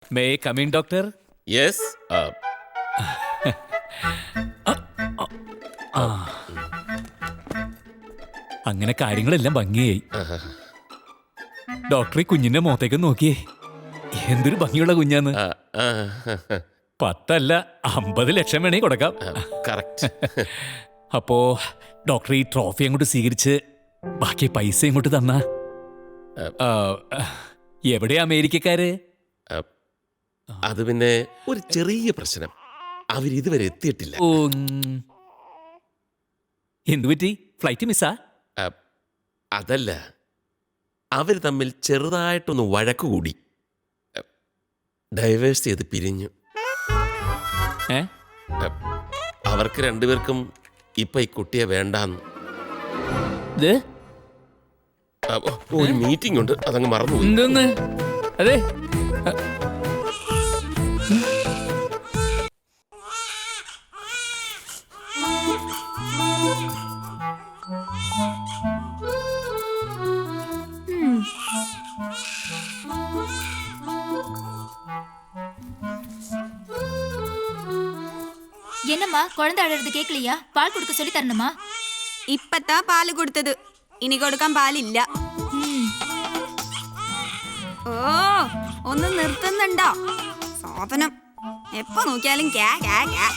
May come in doctor? Yes. അങ്ങനെ കാര്യങ്ങളെല്ലാം ഭംഗിയായി. ഡോക്ടർ ഈ കുഞ്ഞിന്റെ മുഖത്തേക്ക് നോക്കിയേ, എന്തൊരു ഭംഗിയുള്ള കുഞ്ഞാന്ന്. 10 അല്ല 50 ലക്ഷം വേണേ കൊടുക്കാം. കറക്റ്റ്. അപ്പോ ഡോക്ടർ ഈ ട്രോഫി അങ്ങോട്ട് സ്വീകരിച്ച് ബാക്കി പൈസ ഇങ്ങോട്ട് തന്ന. എവിടെയാ അമേരിക്കക്കാര്? അത് പിന്നെ ഒരു ചെറിയ പ്രശ്നം, അവരിതുവരെ എത്തിയിട്ടില്ല. എന്തുപറ്റി? ഫ്ലൈറ്റ് മിസ്സാ? അതല്ല, അവർ തമ്മിൽ ചെറുതായിട്ടൊന്ന് വഴക്കുകൂടി, ഡൈവേഴ്സ് ചെയ്ത് പിരിഞ്ഞു. അവർക്ക് രണ്ടുപേർക്കും ഇപ്പൊ ഈ കുട്ടിയെ വേണ്ടാന്ന്. ഒരു മീറ്റിംഗ് ഉണ്ട്, അതങ്ങ് മറന്നു. അതെ, என்னம்மா குழந்தை அழறது கேட்கலையா? பால் கொடுக்க சொல்லி தரணுமா? ഇപ്പത്താ പാല് കൊടുത്തത്, ഇനി കൊടുക്കാൻ പാലില്ല. ഓ, ഒന്ന് നിർത്തുന്നുണ്ടോ സാധനം? എപ്പോ നോക്കിയാലും ക്യാ ക്യാ ക്യാ.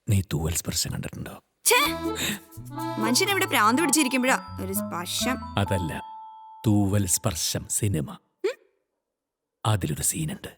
നീ തൂവൽ സ്പർശം കണ്ടിട്ടുണ്ടോ? മനുഷ്യനെവിടെ പ്രാന്ത് പിടിച്ചിരിക്കുമ്പോഴാ ഒരു സ്പർശം. അതല്ല, തൂവൽ സ്പർശം സിനിമ, അതിലൊരു സീനുണ്ട്.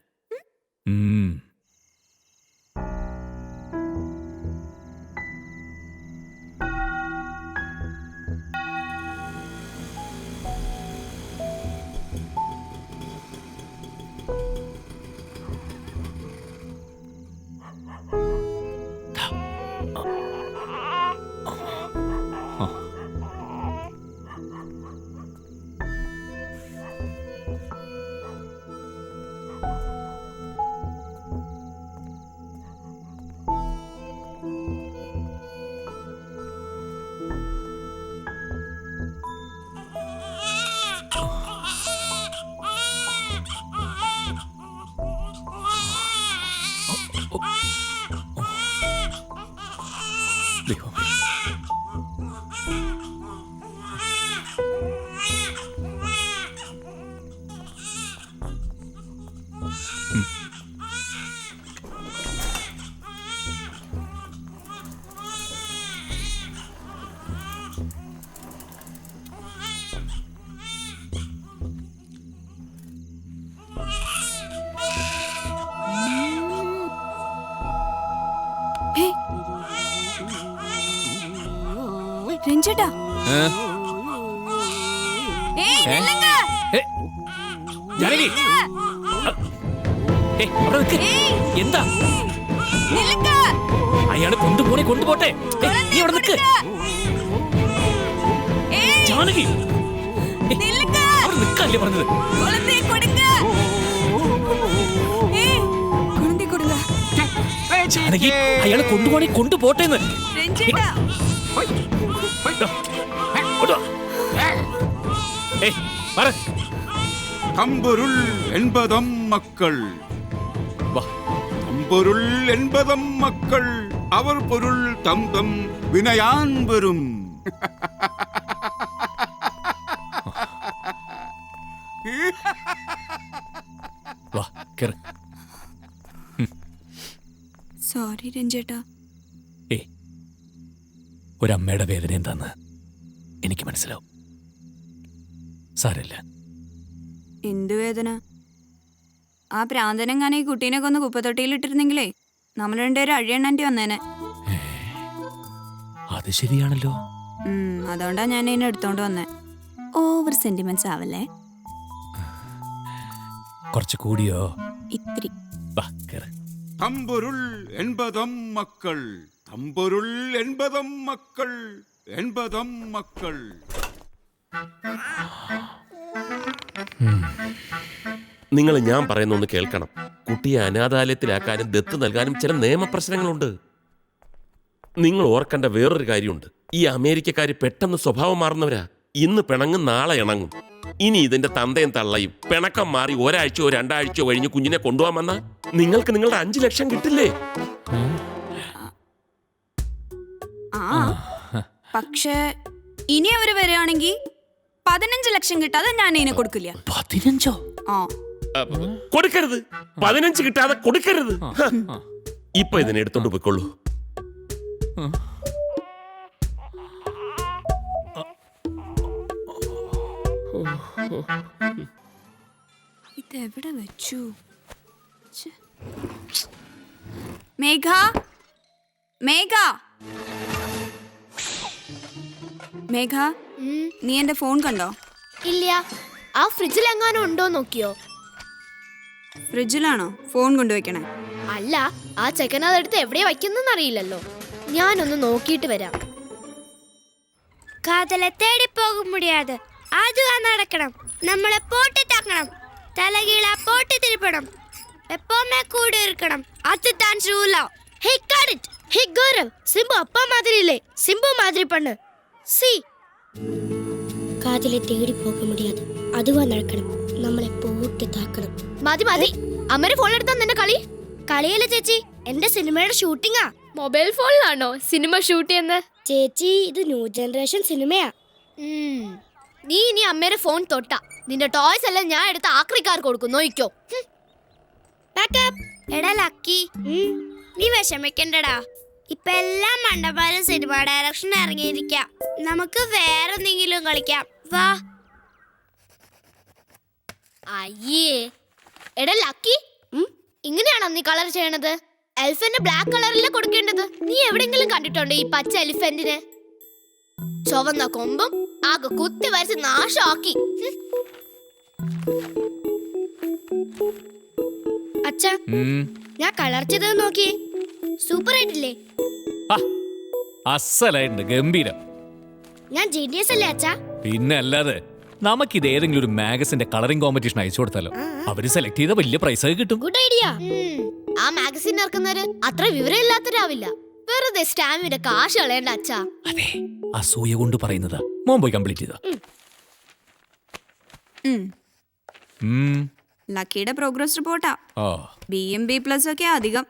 രഞ്ജേട്ടാ, എന്താ അയാള് കൊണ്ടുപോണേ? കൊണ്ടുപോട്ടെ. നീ അവിടെ നിൽക്ക്. ജാനകി, അവിടെ നിൽക്കല്ലേ പറഞ്ഞത്? ജാനകി, അയാള് കൊണ്ടുപോണേ കൊണ്ടുപോട്ടേന്ന്. தம்பொருள் என்பதம் மக்கள், தம்பொருள் என்பதம் மக்கள், அவர் பொருள் தம் தம் வினையான் பெறும். സോറി രഞ്ജേട്ടാ. ഒരമ്മയുടെ വേദന എന്താന്ന് എനിക്ക് മനസ്സിലാവും. സാരമില്ല. എന്തു വേദന? ആ പ്രാന്തനെങ്ങാനും ഈ കുട്ടീനെ കൊന്ന് കുപ്പത്തൊട്ടിയിലിട്ടിരുന്നെങ്കിലേ നമ്മൾ രണ്ടുപേരും അഴിയണ്ണാൻ്റെ വന്നേനെ. അത് ശരിയാണല്ലോ. അതുകൊണ്ടാ ഞാൻ ഇതിനെ എടുത്തോണ്ട് വന്നേ. ഓവർ സെന്റിമെന്റ്സ് ആവല്ലേ? കുറച്ച് കൂടിയോ? ഇത്തിരി. தம்பொருள் என்பதம் மக்கள், தம்பொருள் என்பதம் மக்கள், என்பதம் மக்கள். നിങ്ങൾ ഞാൻ പറയുന്നൊന്ന് കേൾക്കണം. കുട്ടിയെ അനാഥാലയത്തിലാക്കാനും ദത്ത് നൽകാനും ചില നിയമപ്രശ്നങ്ങളുണ്ട്. നിങ്ങൾ ഓർക്കേണ്ട വേറൊരു കാര്യമുണ്ട്. ഈ അമേരിക്കക്കാര് പെട്ടെന്ന് സ്വഭാവം മാറുന്നവരാ. ഇന്ന് പിണങ്ങും, നാളെ ഇണങ്ങും. ഇനി ഇതിന്റെ തന്തയും തള്ളയും പിണക്കം മാറി ഒരാഴ്ചയോ 2 ആഴ്ചയോ കഴിഞ്ഞ് കുഞ്ഞിനെ കൊണ്ടുപോകാൻ വന്നാൽ നിങ്ങൾക്ക് നിങ്ങളുടെ 5 ലക്ഷം കിട്ടില്ലേ? ആ പക്ഷേ ഇനി അവര് വരികയാണെങ്കിൽ 15 ലക്ഷം കിട്ടാതെ ഞാൻ ഇതിനെ കൊടുക്കില്ല. 15? ആ കൊടുക്കരുത്. 15 കിട്ടാതെ കൊടുക്കരുത്. ഇപ്പൊ ഇതിനെ എടുത്തോണ്ട് പോയിക്കൊള്ളൂ. ഇതെവിടെ വെച്ചു? ഛെ. മേഘ, മേഘ, മേഘ, നീ എന്റെ ഫോൺ കണ്ടോ? ഇല്ല. ആ ഫ്രിഡ്ജിൽ എങ്ങാനും ഉണ്ടോ നോക്കിയോ? ഫ്രിഡ്ജിലാണോ ഫോൺ കൊണ്ടുവയ്ക്കണേ? അല്ല, ആ ചെക്കൻ അതെടുത്ത് എവിടെയാ വയ്ക്കുന്നെന്ന് അറിയില്ലല്ലോ. ഞാനൊന്ന് നോക്കിയിട്ട് വരാം. காதலை தேடி போக முடியாது. அதுவா நடக்கணும். நம்மளை போட்டு தாக்கணும். தலைகீழா போட்டு திருப்பணும். எப்பவுமே கூட இருக்கணும். அதுதான் ரூலா. Hey, got it. Hey, Gaurav. Simbu அப்பா மாதிரி இல்லை. சிம்பு மாதிரி பண்ணு. See. காதலை தேடி போக முடியாது. அதுவா நடக்கணும். നമ്മളെ പോട്ട് താക്കണം. മതി മതി. അമ്മരെ ഫോൺ എടുത്താ നിന്റെ കളി? കളിയല്ല ചേച്ചി, എന്റെ സിനിമയുടെ ഷൂട്ടിങ്ങാ. മൊബൈൽ ഫോണിലാണോ സിനിമ ഷൂട്ട് ചെയ്യുന്നത്? ചേച്ചി, ഇത് ന്യൂ ജനറേഷൻ സിനിമയാ. നീ ഇനി അമ്മേരെ ഫോൺ തൊട്ടാ നിന്റെ ടോയ്സ് എല്ലാം ഞാൻ എടുത്ത് ആക്രിക്കാർക്ക് കൊടുക്കും. നോയിക്കോ. എടാ ലക്കി, നീ വിഷമിക്കണ്ടടാ. ഇപ്പൊ എല്ലാം മണ്ടപ്പാലും സിനിമ ഡയറക്ഷൻ ഇറങ്ങിയിരിക്ക. നമുക്ക് വേറെ എന്തെങ്കിലും കളിക്കാം. വാ. അയ്യേ, എടാ ലക്കി, ഇങ്ങനെയാണോ നീ കളർ ചെയ്യണത്? എലിഫന്റ് ബ്ലാക്ക് കളറിലെ കൊടുക്കേണ്ടത്. നീ എവിടെങ്കിലും കണ്ടിട്ടുണ്ടോ ഈ പച്ച എലിഫന്റിനെ? ചുവന്ന കൊമ്പും ആകെ കുത്തി വരച്ച് നാശമാക്കി. അച്ഛാ, ഞാൻ കളർ ചെയ്തത് നോക്കി. സൂപ്പർ ആയിട്ടില്ലേ? അസലായിട്ടുണ്ട്, ഗംഭീരം. ഞാൻ ജീനിയസ് അല്ലേ അച്ഛാ? പിന്നെ അല്ലാതെ. നമുക്കിത് ഏതെങ്കിലും ഒരു മാഗസിന്റെ കളറിംഗ് കോമ്പറ്റീഷൻ അയച്ചു കൊടുത്താലോ? അവര് സെലക്ട് ചെയ്ത വലിയ പ്രൈസ് കിട്ടും. Good idea. ആ മാഗസിൻ ഇറക്കുന്നവര് അത്ര വിവരമില്ലാത്തവരാവില്ല. വെറുതെ സ്റ്റാമ്പിന്റെ കാശ് കളയണ്ട അച്ഛാ. അതെ, അസൂയ കൊണ്ട് പറയുന്നതാ. മോൻ പോയി കംപ്ലീറ്റ് ചെയ്താ. ലക്കിയുടെ പ്രോഗ്രസ് റിപ്പോർട്ടാ. ഓ, BM++ ഒക്കെ അധികം.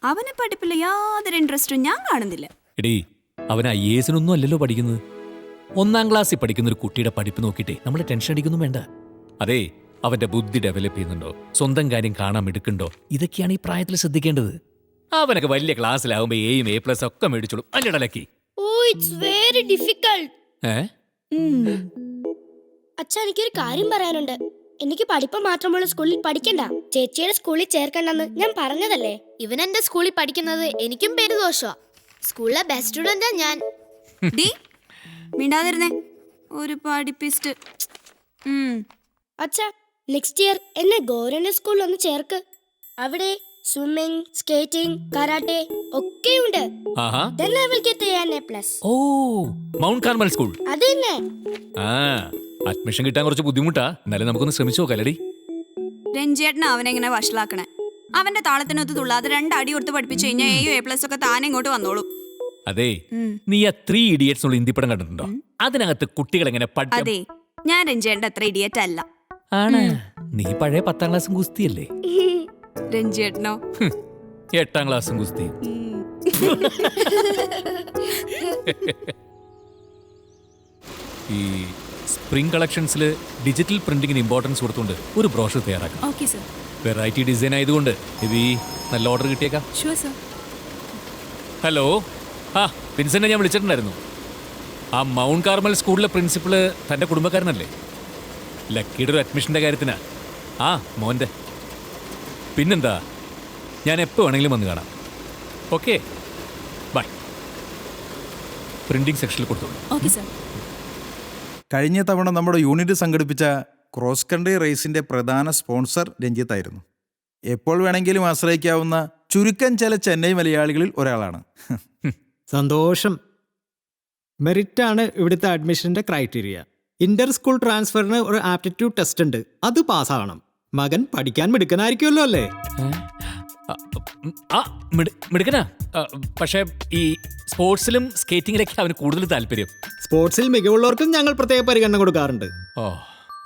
അവനെ പഠിപ്പില്ല യാതൊരു ഇൻട്രസ്റ്റും ഞാൻ കാണുന്നില്ല. എടീ, അവൻ IAS അല്ലല്ലോ പഠിക്കുന്നത്. 1ാം ക്ലാസ്സിൽ പഠിക്കുന്ന ഒരു കുട്ടിയുടെ പഠിപ്പ് നോക്കിയിട്ടേ നമ്മൾ ടെൻഷൻ അടിക്കൊന്നും വേണ്ട. അതെ, അവന്റെ ബുദ്ധി ഡെവലപ്പ് ചെയ്യുന്നുണ്ടോ, സ്വന്തം കാര്യം കാണാൻ എടുക്കണ്ടോ, ഇതൊക്കെയാണ് ഈ പ്രായത്തിൽ ശ്രദ്ധിക്കേണ്ടത്. അവനൊക്കെ വലിയ ക്ലാസ്സിലാവുമ്പോ Aയും A+ ഒക്കെ മേടിച്ചോളും. അല്ലടാ Lucky? Oh, it's very difficult. അച്ഛാ, എനിക്കൊരു കാര്യം പറയാനുണ്ട്. എനിക്ക് പഠിപ്പ് മാത്രമുള്ള സ്കൂളിൽ പഠിക്കണ്ട. ചേച്ചിയുടെ സ്കൂളിൽ ചേർക്കണ്ടെന്ന് ഞാൻ പറഞ്ഞതല്ലേ? ഇവൻ എന്റെ സ്കൂളിൽ പഠിക്കുന്നത് എനിക്കും പേര് ദോഷമാ. സ്കൂളിലെ ബെസ്റ്റ് സ്റ്റുഡന്റാ ഞാൻ. മിണ്ടാതിരുന്നേ, ഒരു പഠിപ്പിസ്റ്റ്. അച്ഛാ, നെക്സ്റ്റ് ഇയർ എന്നെ ഗോരന്റെ സ്കൂളിൽ ഒന്ന് ചേർക്ക്. അവിടെ സ്വിമ്മിംഗ്, സ്കേറ്റിംഗ്, കരാട്ടെ ഒക്കെയുണ്ട്. Then I will get the A+. ഓ, മൗണ്ട് കാർമൽ സ്കൂൾ. അത് തന്നെ. അഡ്മിഷൻ കിട്ടാൻ കുറച്ച് ബുദ്ധിമുട്ടാ. എന്നാലും നമുക്കൊന്ന് ശ്രമിച്ചു നോക്കാലടി. രഞ്ജേട്ടന് അവനെങ്ങനെ വഷളാക്കണേ? അവന്റെ താളത്തിനൊത്ത് തുള്ളാതെ 2 അടി കൊടുത്ത് പഠിപ്പിച്ചു കഴിഞ്ഞാൽ A++ ഒക്കെ താനെ ഇങ്ങോട്ട് വന്നോളും. അതെ, നീ ആ 3 Idiots ഹിന്ദി പടം കണ്ടിട്ടുണ്ടോ? അതിനകത്ത് കുട്ടികൾ എങ്ങനെ അതെ, ഞാൻ രഞ്ജേട്ടന്റെ അത്ര ഇഡിയറ്റ് അല്ല. ആണ്. നീ പഴയ 10ാം ക്ലാസ്സും ഗുസ്തിയല്ലേ? രഞ്ജേട്ടനോ? 8ാം ക്ലാസ്സും ഗുസ്തി. ഈ സ്പ്രിംഗ് കളക്ഷൻസിൽ ഡിജിറ്റൽ പ്രിന്റിങ്ങിന് ഇമ്പോർട്ടൻസ് കൊടുത്തുകൊണ്ട് ഒരു ബ്രോഷർ തയ്യാറാക്കാം. Okay sir. വെറൈറ്റി ഡിസൈൻ ആയതുകൊണ്ട് ഇത് നല്ല ഓർഡർ കിട്ടിയേക്കാം. Sure sir. ഹലോ, വിൻസെന്റിനെ ഞാൻ വിളിച്ചിട്ടുണ്ടായിരുന്നു. ആ മൗണ്ട് കാർമൽ സ്കൂളിലെ പ്രിൻസിപ്പള് തൻ്റെ കുടുംബക്കാരനല്ലേ? ലക്കിയുടെ ഒരു അഡ്മിഷൻ്റെ കാര്യത്തിനാ. മോൻ്റെ. പിന്നെന്താ, ഞാൻ എപ്പോൾ വേണമെങ്കിലും വന്ന് കാണാം. Okay, by. പ്രിന്റിംഗ് സെക്ഷനിൽ കൊടുത്തോളൂ. Okay sir. കഴിഞ്ഞ തവണ നമ്മുടെ യൂണിറ്റ് സംഘടിപ്പിച്ച ക്രോസ് കൺട്രി റേസിന്റെ പ്രധാന സ്പോൺസർ രഞ്ജിത്തായിരുന്നു. എപ്പോൾ വേണമെങ്കിലും ആശ്രയിക്കാവുന്ന ചുരുക്കം ചില ചെന്നൈ മലയാളികളിൽ ഒരാളാണ്. സന്തോഷം. മെറിറ്റാണ് ഇവിടുത്തെ അഡ്മിഷൻ്റെ ക്രൈറ്റീരിയ. ഇന്റർ സ്കൂൾ ട്രാൻസ്ഫറിന് ഒരു ആപ്റ്റിറ്റ്യൂഡ് ടെസ്റ്റ് ഉണ്ട്, അത് പാസ്സാകണം. മകൻ പഠിക്കാൻ മിടുക്കനായിരിക്കുമല്ലോ അല്ലേ? മിടുക്കനാ. പക്ഷേ ഈ സ്പോർട്സിലും സ്കേറ്റിങ്ങിലൊക്കെ അവന് കൂടുതൽ താല്പര്യം. സ്പോർട്സിൽ മികവുള്ളവർക്കും ഞങ്ങൾ പ്രത്യേക പരിഗണന കൊടുക്കാറുണ്ട്. ഓ,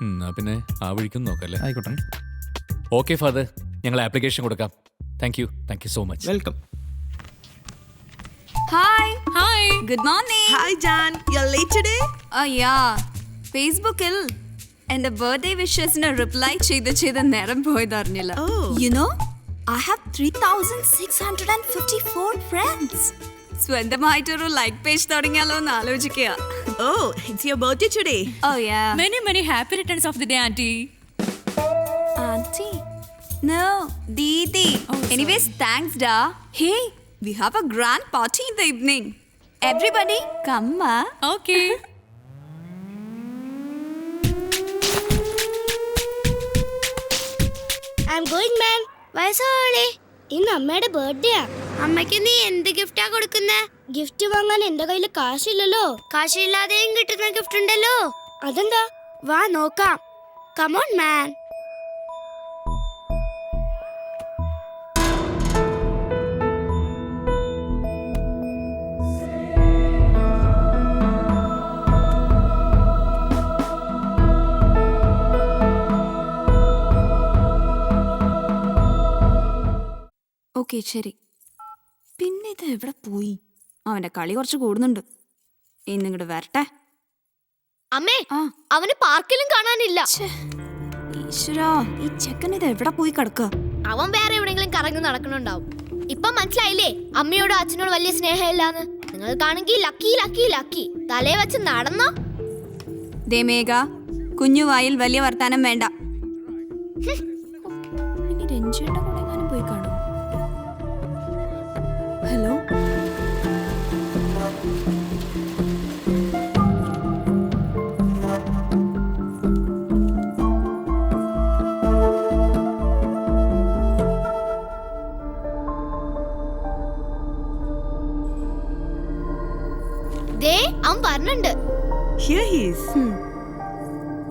എന്നാ പിന്നെ ആ വഴിക്കും നോക്കല്ലേ. ആയിക്കോട്ടെ. ഓക്കെ ഫാദർ, ഞങ്ങൾ ആപ്ലിക്കേഷൻ കൊടുക്കാം. Thank you so much. Welcome. Hi hi good morning. Hi Jan, you're late today? ഫേസ്ബുക്കിൽ എന്റെ ബർത്ത്ഡേ വിഷസിന് റിപ്ലൈ ചെയ്ത് നേരം പോയതറിഞ്ഞില്ല. You know I have 3654 friends. സ്വന്തമായിട്ടൊരു ലൈക്ക് പേജ് തുടങ്ങിയാലോ എന്ന് ആലോചിക്കുക. Oh, it's your birthday today. Oh yeah. Many happy returns of the day, auntie. Auntie? No, Didi. Anyways, thanks da. Hey, we have a grand party in the evening. Everybody, come ma. Okay. I'm going, ma'am. വയസ്സോളെ ഇന്ന് അമ്മയുടെ ബർത്ത്ഡേയാ. അമ്മയ്ക്ക് നീ എന്ത് ഗിഫ്റ്റാ കൊടുക്കുന്നേ? Gift വാങ്ങാൻ എന്റെ കയ്യിൽ കാശില്ലല്ലോ. കാശില്ലാതെയും കിട്ടുന്ന ഗിഫ്റ്റ് ഉണ്ടല്ലോ. അതെന്താ? വാ നോക്കാം. Come on, man. ഓക്കെ ശരി. പിന്നെ ഇത് എവിടെ പോയി? അവന്റെ കളി കുറച്ച് കൂടുന്നുണ്ട്. ഇന്നിങ്ങോട്ട് വരട്ടെ. അമ്മേ, ആ. അവന് പാർക്കിലും കാണാനില്ല. ഈശ്വരാ, ഈ ചെക്കൻ ഇത് എവിടെ പോയി കിടക്കുക? അവൻ വേറെ എവിടെയെങ്കിലും കറങ്ങി നടക്കണുണ്ടാവും. ഇപ്പൊ മനസ്സിലായില്ലേ അമ്മയോടും അച്ഛനോട് വലിയ സ്നേഹമില്ലാന്ന്? നിങ്ങൾക്കാണെങ്കിൽ ലക്കി ലക്കി ലക്കി തലേ വെച്ച് നടന്നോ? ദേ മേഘ, കുഞ്ഞു വായിൽ വലിയ വർത്താനം വേണ്ട. ഇനി രഞ്ജിയുടെ കൂടെ എങ്ങാനും പോയി കാണും. ഹലോ, ദേ അവൻ പറഞ്ഞിട്ടുണ്ട്. Here he is.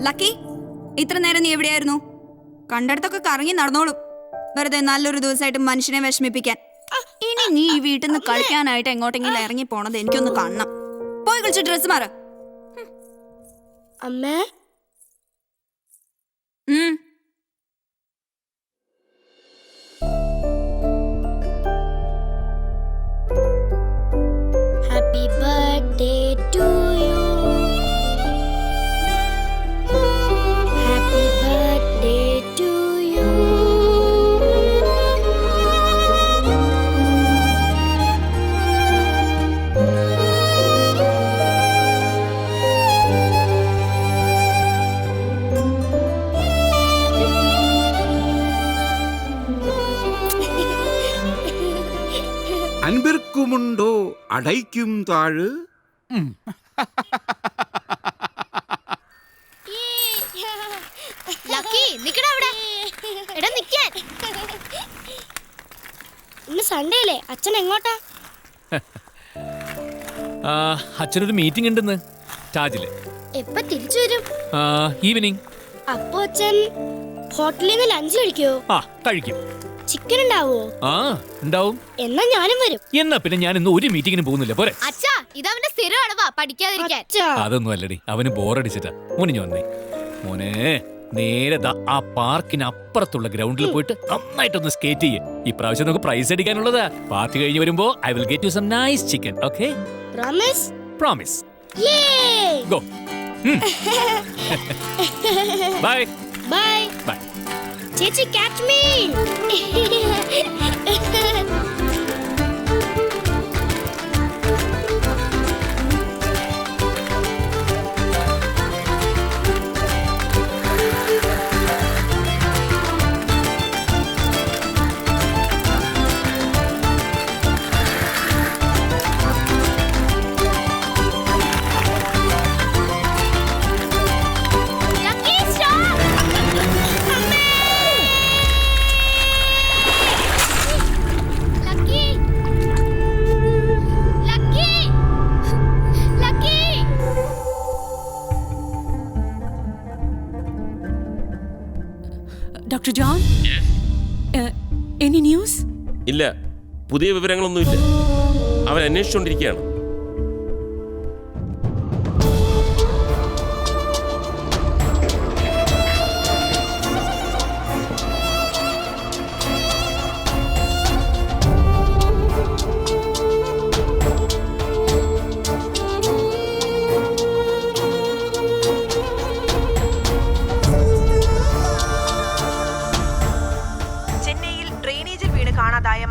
ലക്കി, ഇത്ര നേരം നീ എവിടെയായിരുന്നു? കണ്ടടത്തൊക്കെ കറങ്ങി നടന്നോളും. വെറുതെ നല്ലൊരു ദിവസമായിട്ട് മനുഷ്യനെ വിഷമിപ്പിക്കാൻ. ഇനി നീ ഈ വീട്ടിൽ നിന്ന് കളിക്കാനായിട്ട് എങ്ങോട്ടെങ്കിലും ഇറങ്ങി പോണത് എനിക്കൊന്ന് കാണണം. പോയി കളിച്ച് ഡ്രസ് മാറ്. അമ്മേ, happy birthday to you. Happy birthday to you. അൻപിർക്കുമുണ്ടോ അടയ്ക്കും താഴ്? ലക്കി നിക്കടാ അവിടെ. എടാ നിക്കാൻ. ഇന്ന് സൺഡേ അല്ലേ? അച്ഛൻ എങ്ങോട്ടാ? അച്ഛനൊരു മീറ്റിംഗ് ഉണ്ടെന്ന് ടാജില്. എപ്പ തിരിച്ചു വരും? ഈവനിങ്. അപ്പൊ അച്ഛൻ ഹോട്ടലിൽ നിന്ന് ലഞ്ച് കഴിക്കോ? കഴിക്കും. ചിക്കൻ ഉണ്ടാവോ? ഉണ്ടാവും. എന്നാ ഞാനും വരും. എന്നാ പിന്നെ ഞാൻ ഇന്ന് ഒരു മീറ്റിങ്ങിന് പോകുന്നില്ല. പോരെ. അച്ഛാ, ഇതവന്റെ സ്ഥിരം അടവാ പഠിക്കാതിരിക്കാൻ. അതൊന്നും അല്ലടി, അവന് ബോറടിച്ചിട്ടാ. മോനെ ഞാൻ വന്നേ. മോനെ നേരെ ആ പാർക്കിന് അപ്പുറത്തുള്ള ഗ്രൗണ്ടിൽ പോയിട്ട് നന്നായിട്ടൊന്ന് സ്കേറ്റ് ചെയ്യേ. ഈ പ്രാവശ്യം നമുക്ക് പ്രൈസ് അടിക്കാനുള്ളതാ. പാർട്ടി കഴിഞ്ഞ് വരുമ്പോ I will get you some nice chicken. Okay? Promise? Promise. Yay! Go. Bye. Bye. Bye. ചേച്ചി, catch me. Lucky stop. Dr. John? Any news? ഇല്ല, പുതിയ വിവരങ്ങളൊന്നുമില്ല. അവൻ അന്വേഷിച്ചുകൊണ്ടിരിക്കുകയാണ്.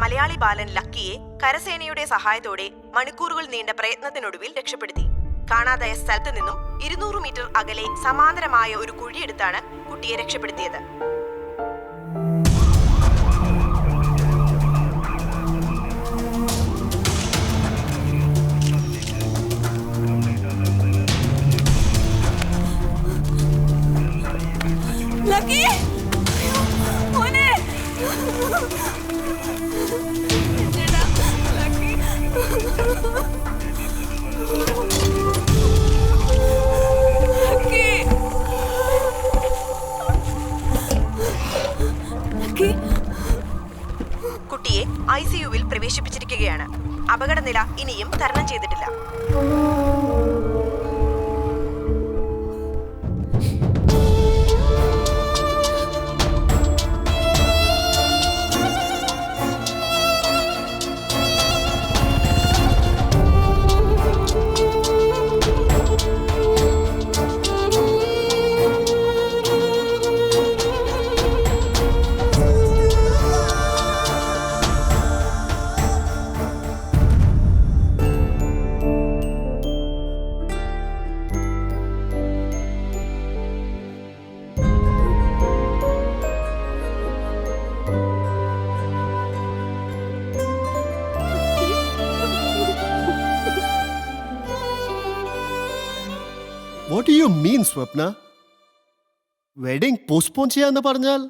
മലയാളി ബാലൻ ലക്കിയെ കരസേനയുടെ സഹായത്തോടെ മണിക്കൂറുകൾ നീണ്ട പ്രയത്നത്തിനൊടുവിൽ രക്ഷപ്പെടുത്തി. കാണാതായ സ്ഥലത്ത് നിന്നും 200 മീറ്റർ അകലെ സമാന്തരമായ ഒരു കുഴിയെടുത്താണ് കുട്ടിയെ രക്ഷപ്പെടുത്തിയത്. ലക്കി! മോനെ! കുട്ടിയെ ICUവിൽ പ്രവേശിപ്പിച്ചിരിക്കുകയാണ്. അപകടനില ഇനിയും തരണം ചെയ്തിട്ടില്ല. What do you mean, Swapna? Wedding postpone ചെയ്യാന്ന് പറഞ്ഞാൽ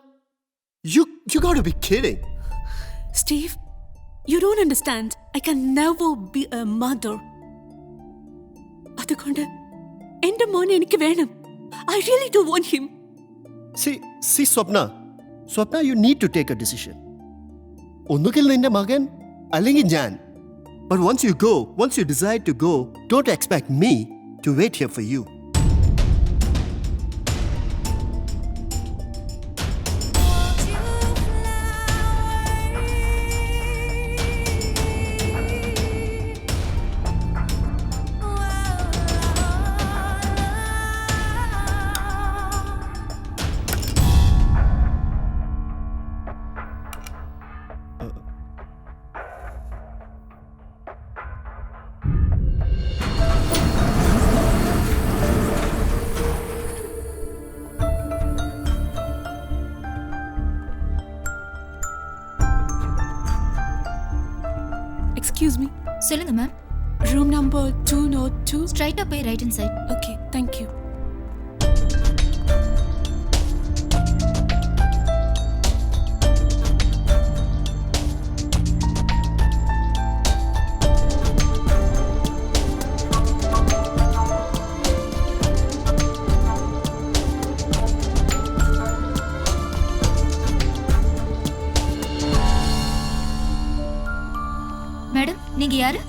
you got to be kidding. Steve, you don't understand. I can never be a mother. അതുകൊണ്ട് എന്റെ മോനെ എനിക്ക് വേണം. I really do want him. See Swapna, you need to take a decision. ഒന്നുകിൽ നിന്റെ മകൻ അല്ലെങ്കിൽ ഞാൻ. But once you decide to go, don't expect me to wait here for you. Excuse me. சொல்லுங்க மேம். Room number 202. ஸ்ட்ரைட்டா போய் right hand side. Okay, thank you. Madam, நீங்க யாரு?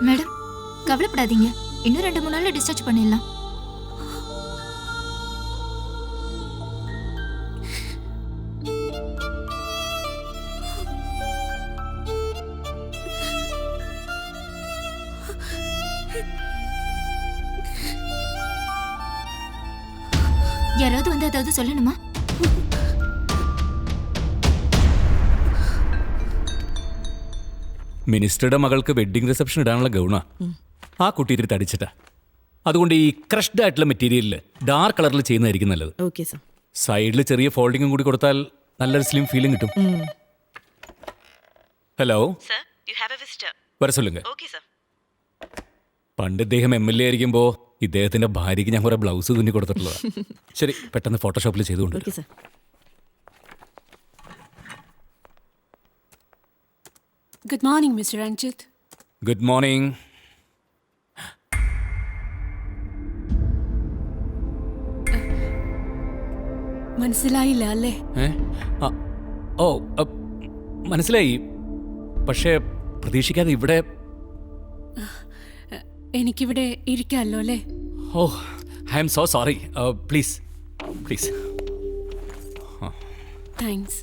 மேடம், கவலைப்படாதீங்க. இன்னும் 2-3 நாள்ல டிஸ்சார்ஜ் பண்ணிடலாம். யாராவது வந்து ஏதாவது சொல்லணுமா? മിനിസ്റ്ററുടെ മകൾക്ക് വെഡ്ഡിംഗ് റിസപ്ഷൻ ഇടാനുള്ള ഗൗണ ആ കുട്ടി ഇത്തിരി തടിച്ചിട്ടാ. അതുകൊണ്ട് ഈ ക്രഷ്ഡ് ആയിട്ടുള്ള മെറ്റീരിയലിൽ ഡാർക്ക് കളറിൽ ചെയ്യുന്നതായിരിക്കും നല്ലത്. Okay, sir. സൈഡിൽ ചെറിയ ഫോൾഡിങ്ങും കൂടി കൊടുത്താൽ നല്ലൊരു സ്ലിം ഫീലിംഗ് കിട്ടും. Hello Sir, you have a visitor. വര സൊല്ലുങ്ക. Okay, sir. പണ്ട് ഇദ്ദേഹം MLA ആയിരിക്കുമ്പോൾ ഇദ്ദേഹത്തിന്റെ ഭാര്യയ്ക്ക് ഞാൻ കുറെ ബ്ലൗസ് തുന്നി കൊടുത്തിട്ടുള്ളതാണ്. ശരി, പെട്ടെന്ന് ഫോട്ടോഷോപ്പിൽ ചെയ്തുകൊണ്ട്. Okay, sir. Good morning, Mr. Ranjit. Good morning. മനസ്സിലായില്ല അല്ലേ? ഏ? ആ, ഓ മനസ്സിലായി. പക്ഷേ പ്രതീക്ഷിക്കാതെ ഇവിടെ. എനിക്കിവിടെ ഇരിക്കാമല്ലോ അല്ലേ? Oh, I'm so sorry. Please please. Thanks.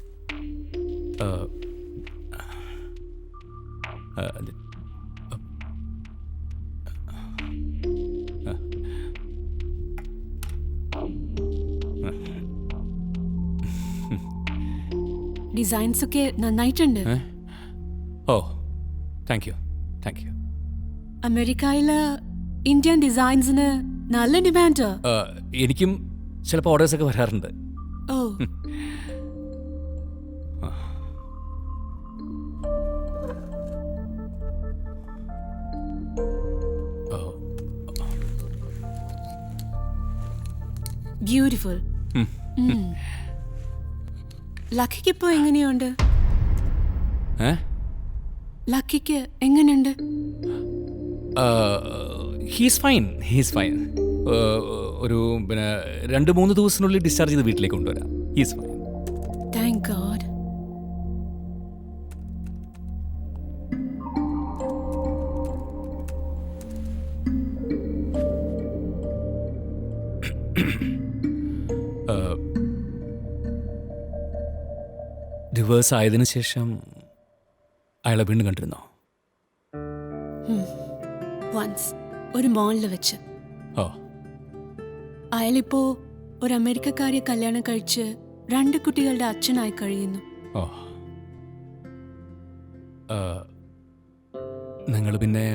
Designs ഒക്കെ നന്നായിട്ടുണ്ട്. Oh, thank you thank you. അമേരിക്കയില് ഇന്ത്യൻ ഡിസൈൻസിന് നല്ല ഡിമാൻഡ്. എനിക്കും ചിലപ്പോൾ ഓർഡേഴ്സൊക്കെ വരാറുണ്ട്. ഓ, ബ്യൂട്ടിഫുൾ. ലക്കിക്ക് ഇപ്പോൾ എങ്ങനെയുണ്ട്? ലക്കിക്ക് എങ്ങനെയുണ്ട്? He's fine, he's fine. ഒരു 2-3 ദിവസത്തിനുള്ളിൽ ഡിസ്ചാർജ് ചെയ്ത് വീട്ടിലേക്ക് കൊണ്ടുവരാം. He's fine. Thank God. Divorce ആയതിനു ശേഷം അയാളെ വീണ്ടും കണ്ടിരുന്നോ? വൺസ് ഒരു മോളിൽ വെച്ച്. ഓ, അയാളിപ്പോ ഒരു അമേരിക്കക്കാരിയെ കല്യാണം കഴിച്ച് 2 കുട്ടികളുടെ അച്ഛനായി കഴിയുന്നു. ഓ. നിങ്ങൾ പിന്നെ?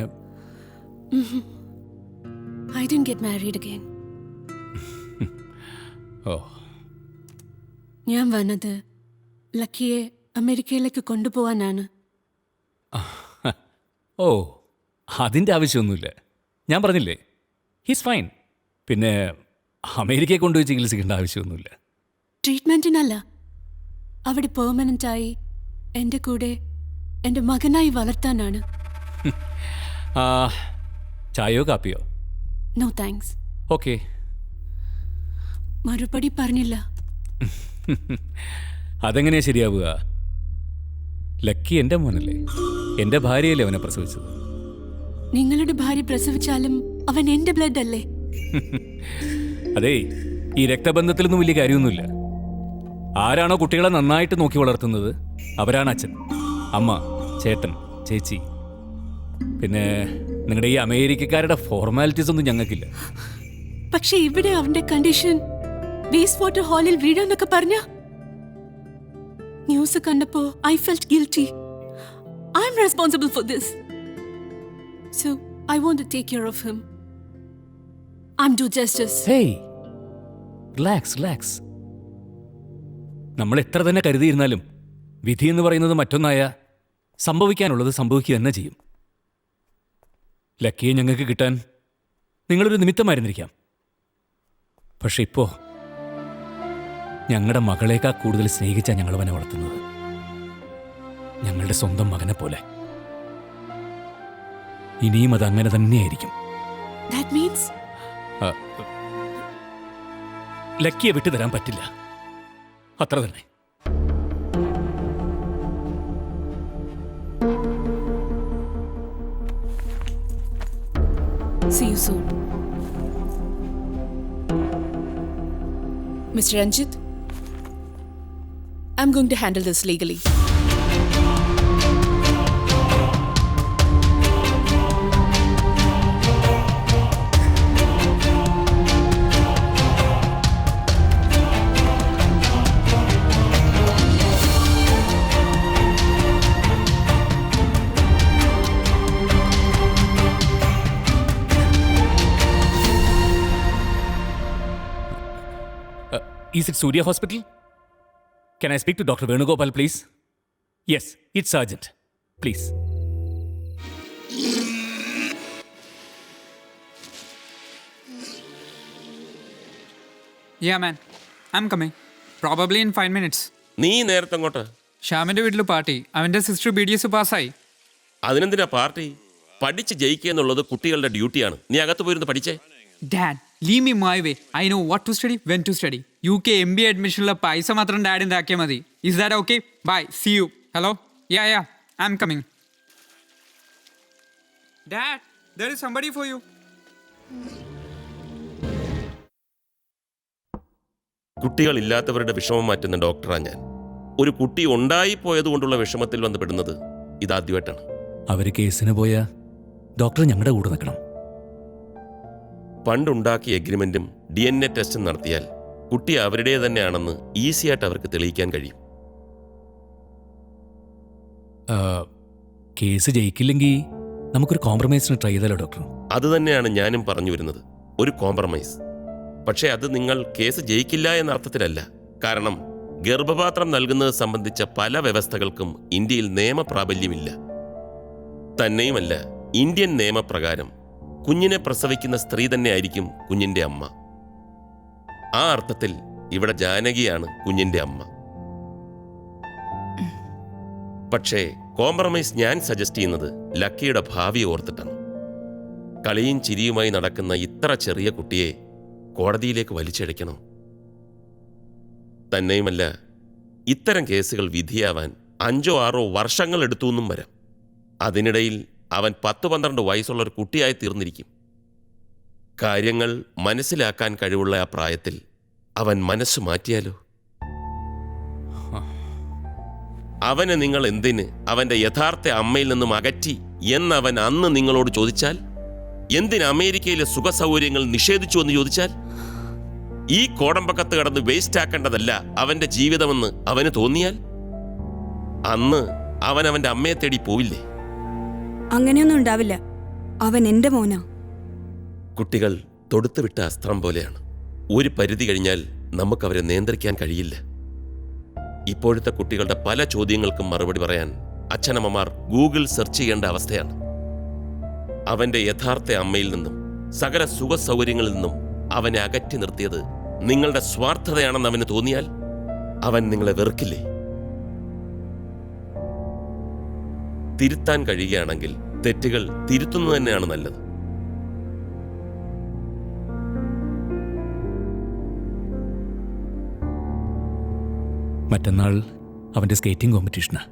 I didn't get married again. ഓ. ഞാൻ വന്നത് ലക്കിയെ അമേരിക്കയിലേക്ക് കൊണ്ടുപോവാനാണ്. ഓ, അതിൻ്റെ ആവശ്യമൊന്നുമില്ല. ഞാൻ പറഞ്ഞില്ലേ, ഹീസ് ഫൈൻ. പിന്നെ അമേരിക്കയെ കൊണ്ടുപോയി ചികിത്സിക്കേണ്ട ആവശ്യമൊന്നുമില്ല. ട്രീറ്റ്മെന്റിനല്ല, അവിടെ പെർമനന്റായി എൻ്റെ കൂടെ എൻ്റെ മകനായി വളർത്താനാണ്. ചായയോ കാപ്പിയോ? No thanks. ഓക്കെ. മറുപടി പറഞ്ഞില്ല. അതെങ്ങനെയാ ശരിയാവുക? ലക്കി എൻ്റെ മോനല്ലേ, എൻ്റെ ഭാര്യയല്ലേ അവനെ പ്രസവിച്ചത്. നിങ്ങളുടെ ഭാര്യ പ്രസവിച്ചാലും അവൻ എൻ്റെ ബ്ലഡ് അല്ലേ? അതേ, ഈ രക്തബന്ധത്തിലൊന്നും വലിയ കാര്യമൊന്നുമില്ല. ആരാണോ കുട്ടികളെ നന്നായിട്ട് നോക്കി വളർത്തുന്നത് അവരാണ് അച്ഛൻ, അമ്മ, ചേട്ടൻ, ചേച്ചി. പിന്നെ നിങ്ങളുടെ ഈ അമേരിക്കക്കാരുടെ ഫോർമാലിറ്റീസ് ഒന്നും ഞങ്ങൾക്കില്ല. പക്ഷെ ഇവിടെ അവന്റെ കണ്ടീഷൻ വേസ്റ്റ് വാട്ടർ ഹാളിൽ വീഴാന്നൊക്കെ പറഞ്ഞ ന്യൂസ് കണ്ടപ്പോ I felt guilty. I am responsible for this. So I want to take care of him. I am do justice. Hey, relax relax. നമ്മൾ എത്ര തന്നെ കരുതിയിരുന്നാലും വിധി എന്ന് പറയുന്നത് മറ്റൊന്നായ സംഭവിക്കാനുള്ളത് സംഭവിക്കുക തന്നെ ചെയ്യും. ലക്കിയെ ഞങ്ങൾക്ക് കിട്ടാൻ നിങ്ങളൊരു നിമിത്തമായിരുന്നിരിക്കാം. പക്ഷെ ഇപ്പോ ഞങ്ങളുടെ മകളേക്കാൾ കൂടുതൽ സ്നേഹിച്ചാ ഞങ്ങൾ അവനെ വളർത്തുന്നത്, ഞങ്ങളുടെ സ്വന്തം മകനെ പോലെ. ഇനിയും അത് അങ്ങനെ തന്നെയായിരിക്കും. That means ലക്കിയെ വിട്ടുതരാൻ പറ്റില്ല, അത്ര തന്നെ. See you soon. Mr. Ranjit, I'm going to handle this legally. Is it Surya Hospital? Can I speak to Dr. Venugopal, please? Yes, it's urgent. Please. Yeah, man. I'm coming. Probably in 5 minutes. നീ നേരത്തെ അങ്ങോട്ട്. ശ്യാമിന്റെ വീട്ടിൽ party. അവന്റെ sister BDS പാസ്സായി. അതിനെന്തിനാ party? പഠിച്ച് ജയിക്കുക എന്നുള്ളത് കുട്ടികളുടെ ഡ്യൂട്ടിയാണ്. നീ അകത്ത് പോയിരുന്ന് പഠിച്ചേ. Dad, leave me my way. I know what to study, when to study. UK MBA admission പൈസ മാത്രം ഡാഡിൻ്റെ ആക്കിയാൽ മതി. Is that okay? Bye. See you. Hello? Yeah. I'm coming. Dad, there is somebody for you. കുട്ടികളില്ലാത്തവരുടെ വിഷമം മാറ്റുന്ന ഡോക്ടറാണ് ഞാൻ. ഒരു കുട്ടി ഉണ്ടായിപ്പോയതുകൊണ്ടുള്ള വിഷമത്തിൽ വന്ന് പെടുന്നത് ഇതാദ്യമായിട്ടാണ്. അവര് കേസിന് പോയാ ഡോക്ടർ ഞങ്ങളുടെ കൂടെ നിൽക്കണം. പണ്ടുണ്ടാക്കിയ എഗ്രിമെന്റും DNA ടെസ്റ്റും നടത്തിയാൽ കുട്ടി അവരുടെ തന്നെയാണെന്ന് ഈസിയായിട്ട് അവർക്ക് തെളിയിക്കാൻ കഴിയും. കേസ് ജയിക്കില്ലെങ്കിൽ നമുക്കൊരു കോംപ്രമൈസിന് ട്രൈ ചെയ്താലോ ഡോക്ടർ? അത് തന്നെയാണ് ഞാനും പറഞ്ഞു വരുന്നത്, ഒരു കോംപ്രമൈസ്. പക്ഷേ അത് നിങ്ങൾ കേസ് ജയിക്കില്ല എന്ന അർത്ഥത്തിലല്ല. കാരണം ഗർഭപാത്രം നൽകുന്നത് സംബന്ധിച്ച പല വ്യവസ്ഥകൾക്കും ഇന്ത്യയിൽ നിയമപ്രാബല്യമില്ല. തന്നെയുമല്ല, ഇന്ത്യൻ നിയമപ്രകാരം കുഞ്ഞിനെ പ്രസവിക്കുന്ന സ്ത്രീ തന്നെയായിരിക്കും കുഞ്ഞിന്റെ അമ്മ. ആ അർത്ഥത്തിൽ ഇവിടെ ജാനകിയാണ് കുഞ്ഞിന്റെ അമ്മ. പക്ഷേ കോംപ്രമൈസ് ഞാൻ സജസ്റ്റ് ചെയ്യുന്നത് ലക്കിയുടെ ഭാവി ഓർത്തിട്ടാണ്. കളിയും ചിരിയുമായി നടക്കുന്ന ഇത്ര ചെറിയ കുട്ടിയെ കോടതിയിലേക്ക് വലിച്ചഴയ്ക്കണോ? തന്നെയുമല്ല, ഇത്തരം കേസുകൾ വിധിയാവാൻ 5-6 വർഷങ്ങൾ എടുത്തുവെന്നും വരാം. അതിനിടയിൽ അവൻ 10-12 വയസ്സുള്ള ഒരു കുട്ടിയായി തീർന്നിരിക്കും. കാര്യങ്ങൾ മനസ്സിലാക്കാൻ കഴിവുള്ള ആ പ്രായത്തിൽ അവൻ മനസ്സ് മാറ്റിയാലോ? അവനെ നിങ്ങൾ എന്തിന് അവൻ്റെ യഥാർത്ഥ അമ്മയിൽ നിന്നും അകറ്റി എന്നവൻ അന്ന് നിങ്ങളോട് ചോദിച്ചാൽ, എന്തിന് അമേരിക്കയിലെ സുഖസൗകര്യങ്ങൾ നിഷേധിച്ചു എന്ന് ചോദിച്ചാൽ, ഈ കോടമ്പക്കത്ത് കടന്ന് വേസ്റ്റ് ആക്കേണ്ടതല്ല അവൻ്റെ ജീവിതമെന്ന് അവന് തോന്നിയാൽ, അന്ന് അവൻ അവൻ്റെ അമ്മയെ തേടി പോവില്ലേ? അങ്ങനെയൊന്നും ഉണ്ടാവില്ല. അവൻ എന്റെ മോനാ. കുട്ടികൾ തൊടുത്തുവിട്ട അസ്ത്രം പോലെയാണ്. ഒരു പരിധി കഴിഞ്ഞാൽ നമുക്കവരെ നിയന്ത്രിക്കാൻ കഴിയില്ല. ഇപ്പോഴത്തെ കുട്ടികളുടെ പല ചോദ്യങ്ങൾക്കും മറുപടി പറയാൻ അച്ഛനമ്മമാർ ഗൂഗിൾ സെർച്ച് ചെയ്യേണ്ട അവസ്ഥയാണ്. അവൻ്റെ യഥാർത്ഥ അമ്മയിൽ നിന്നും സകല സുഖ സൗകര്യങ്ങളിൽ നിന്നും അവനെ അകറ്റി നിർത്തിയത് നിങ്ങളുടെ സ്വാർത്ഥതയാണെന്ന് അവന് തോന്നിയാൽ അവൻ നിങ്ങളെ വെറുക്കില്ലേ? തിരുത്താൻ കഴിയുകയാണെങ്കിൽ തെറ്റുകൾ തിരുത്തുന്നത് തന്നെയാണ് നല്ലത്. മറ്റന്നാൾ അവൻ്റെ സ്കേറ്റിംഗ് കോമ്പറ്റീഷന്.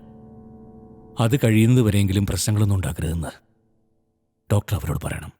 അത് കഴിയുന്നത് വരെയെങ്കിലും പ്രശ്നങ്ങളൊന്നും ഉണ്ടാക്കരുതെന്ന് ഡോക്ടർ അവരോട് പറയണം.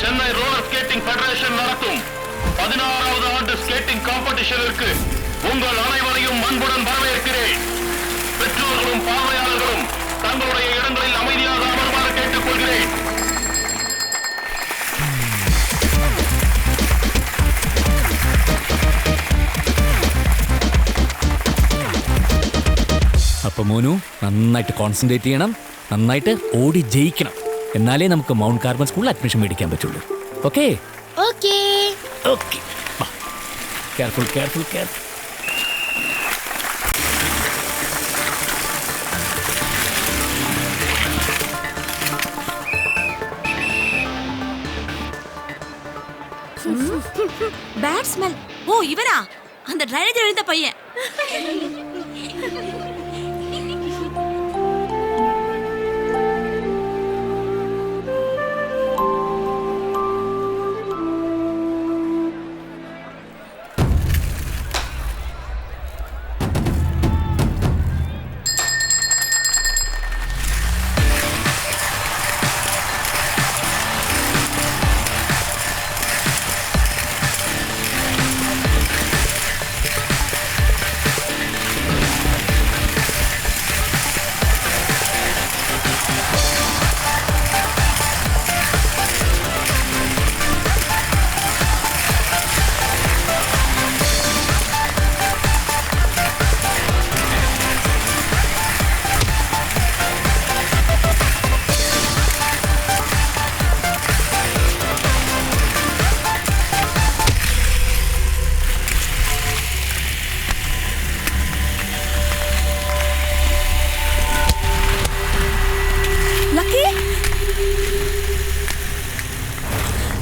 சென்னை ரோலர் ஸ்கேட்டிங் ஃபெடரேஷன் நடத்தும் 16வது ஆண்டு ஸ்கேட்டிங் காம்படிஷனிற்கு உங்கள் அனைவரையும் அன்புடன் வரவேற்கிறேன். பெற்றோர்களும் பார்வையாளர்களும் தங்களுடைய இடங்களில் அமைதியாக அமருமாறு கேட்டுக்கொள்கிறேன். അപ്പൊ മോനു നന്നായിട്ട് കോൺസെൻട്രേറ്റ് ചെയ്യണം, നന്നായിട്ട് ഓടി ജയിക്കണം. എന്നാലേ നമുക്ക് മൗണ്ട് കാർമൽ സ്കൂളിൽ അഡ്മിഷൻ മേടിക്കാൻ പറ്റുള്ളൂ. Okay okay okay. Careful careful careful. Bad smell. ஓ இவரா? அந்த ட்ரைனேஜ் எழுந்த பையன்.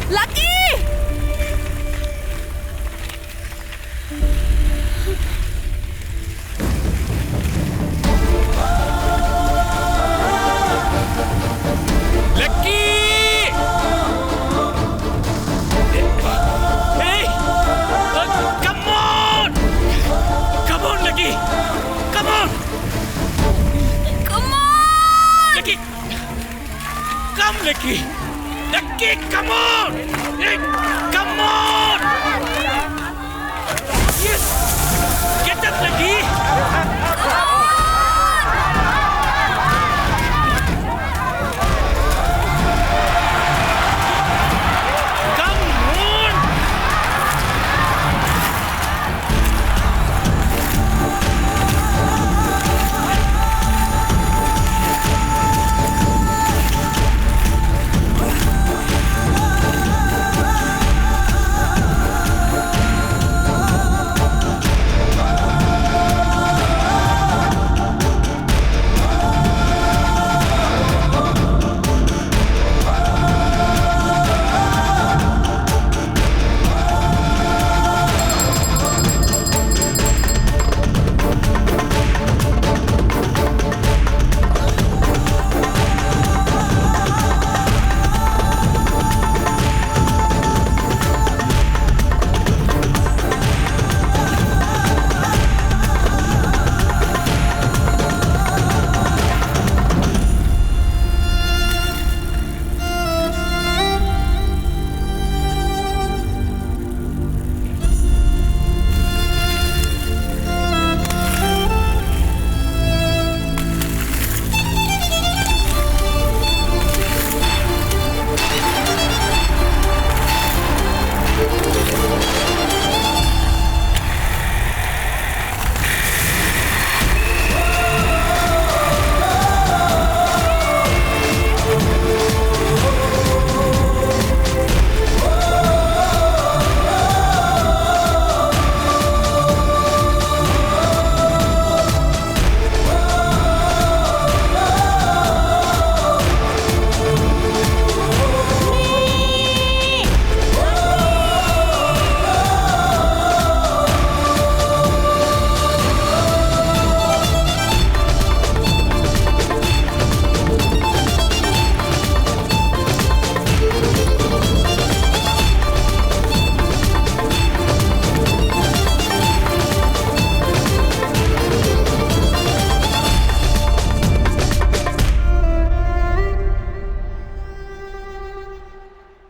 Lucky! Lucky! Hey! Come on! Come on, Lucky! Come on! Come on! Lucky! Come, Lucky! Lucky, come on! Hey, come on! Yes! Get up, Lucky!